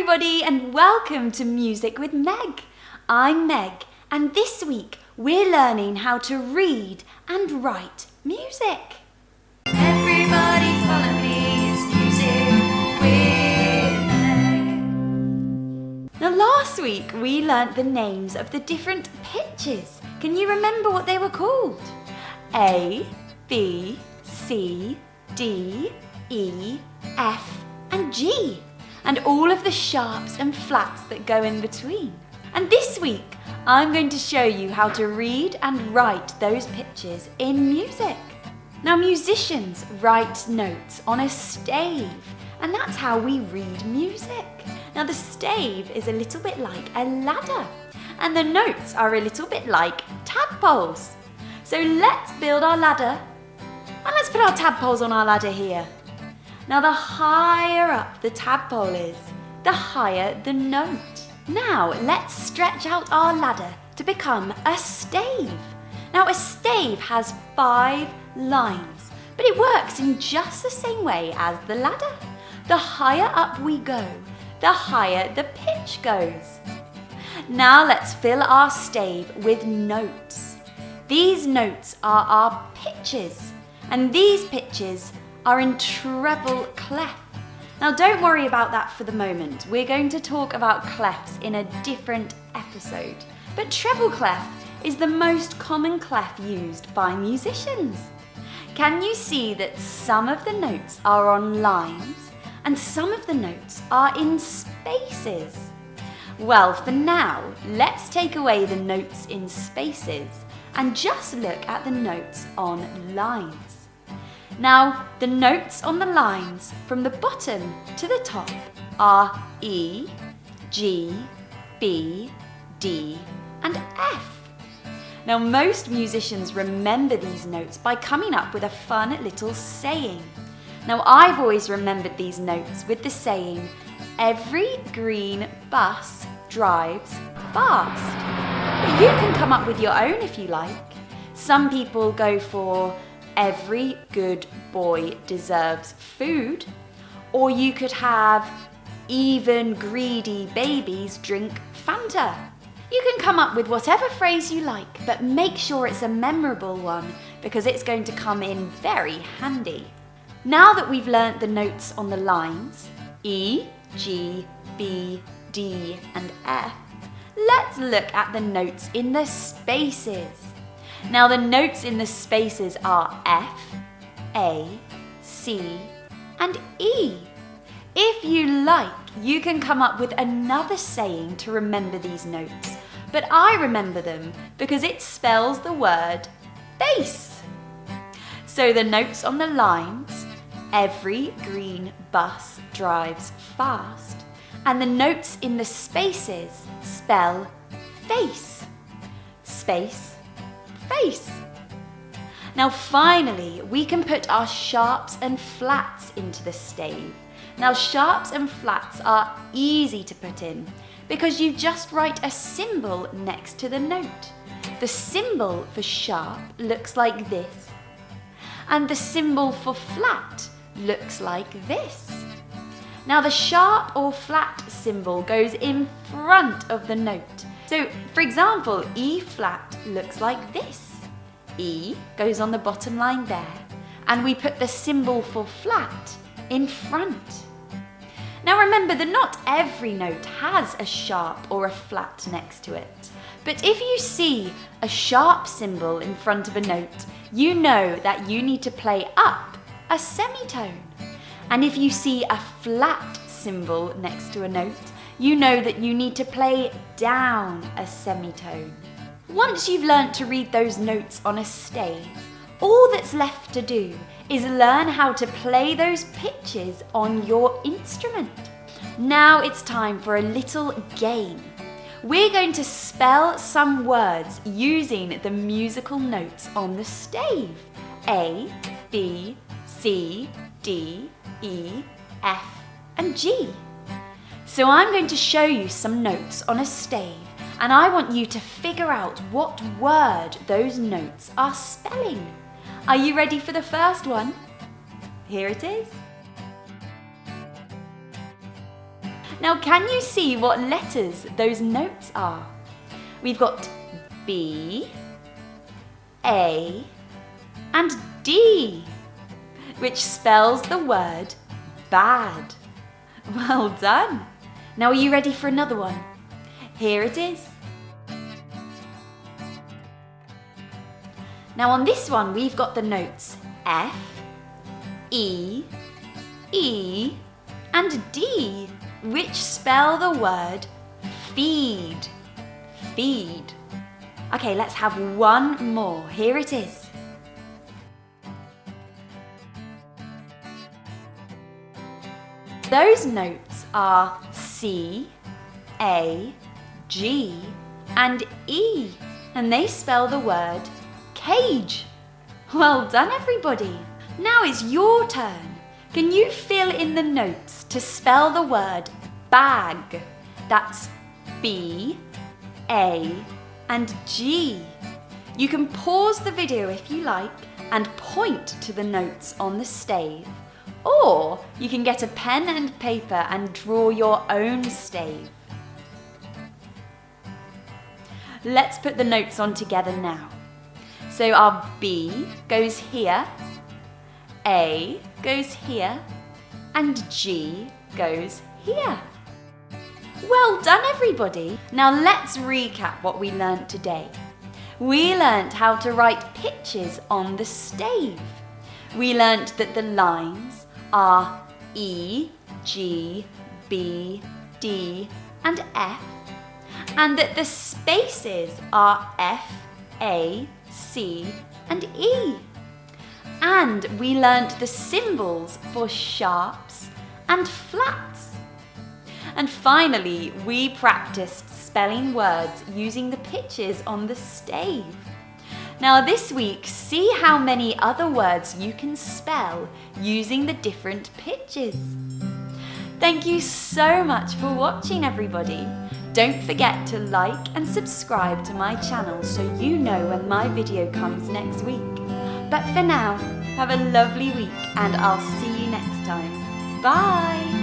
everybody, and welcome to Music with Meg. I'm Meg, and this week we're learning how to read and write music. Everybody follow me, it's Music with Meg. Now last week we learnt the names of the different pitches. Can you remember what they were called? A, B, C, D, E, F and G. And all of the sharps and flats that go in between. And this week, I'm going to show you how to read and write those pitches in music. Now, musicians write notes on a stave, and that's how we read music. Now, the stave is a little bit like a ladder, and the notes are a little bit like tadpoles. So let's build our ladder, and let's put our tadpoles on our ladder here. Now, the higher up the tadpole is, the higher the note. Now, let's stretch out our ladder to become a stave. Now, a stave has 5 lines, but it works in just the same way as the ladder. The higher up we go, the higher the pitch goes. Now, let's fill our stave with notes. These notes are our pitches, and these pitches are in treble clef. Now don't worry about that for the moment. We're going to talk about clefs in a different episode. But treble clef is the most common clef used by musicians. Can you see that some of the notes are on lines and some of the notes are in spaces? Well, for now, let's take away the notes in spaces and just look at the notes on lines. Now, the notes on the lines from the bottom to the top are E, G, B, D, and F. Now, most musicians remember these notes by coming up with a fun little saying. Now, I've always remembered these notes with the saying, "Every green bus drives fast." But you can come up with your own if you like. Some people go for "Every good boy deserves food," or you could have "Even greedy babies drink Fanta." You can come up with whatever phrase you like, but make sure it's a memorable one because it's going to come in very handy. Now that we've learnt the notes on the lines, E, G, B, D and F, let's look at the notes in the spaces. Now the notes in the spaces are F, A, C and E. If you like, you can come up with another saying to remember these notes, but I remember them because it spells the word bass. So the notes on the lines, "Every green bus drives fast," and the notes in the spaces spell face. Space, face. Now finally, we can put our sharps and flats into the stave. Now sharps and flats are easy to put in because you just write a symbol next to the note. The symbol for sharp looks like this, and the symbol for flat looks like this. Now the sharp or flat symbol goes in front of the note. So, for example, E flat looks like this. E goes on the bottom line there, and we put the symbol for flat in front. Now remember that not every note has a sharp or a flat next to it. But if you see a sharp symbol in front of a note, you know that you need to play up a semitone. And if you see a flat symbol next to a note, you know that you need to play down a semitone. Once you've learnt to read those notes on a stave, all that's left to do is learn how to play those pitches on your instrument. Now it's time for a little game. We're going to spell some words using the musical notes on the stave. A, B, C, D, E, F and G. So I'm going to show you some notes on a stave, and I want you to figure out what word those notes are spelling. Are you ready for the first one? Here it is. Now, can you see what letters those notes are? We've got B, A, and D, which spells the word bad. Well done. Now, are you ready for another one? Here it is. Now, on this one, we've got the notes F, E, E, and D, which spell the word feed. Feed. Okay, let's have one more. Here it is. Those notes are C, A, G, and E, and they spell the word cage. Well done, everybody. Now it's your turn. Can you fill in the notes to spell the word bag? That's B, A, and G. You can pause the video if you like and point to the notes on the stave. Or you can get a pen and paper and draw your own stave. Let's put the notes on together now. So our B goes here, A goes here, and G goes here. Well done, everybody. Now let's recap what we learnt today. We learnt how to write pitches on the stave. We learnt that the lines are E, G, B, D, and F, and that the spaces are F, A, C, and E. And we learnt the symbols for sharps and flats. And finally, we practiced spelling words using the pitches on the stave. Now this week, see how many other words you can spell using the different pitches. Thank you so much for watching, everybody. Don't forget to like and subscribe to my channel so you know when my video comes next week. But for now, have a lovely week and I'll see you next time. Bye!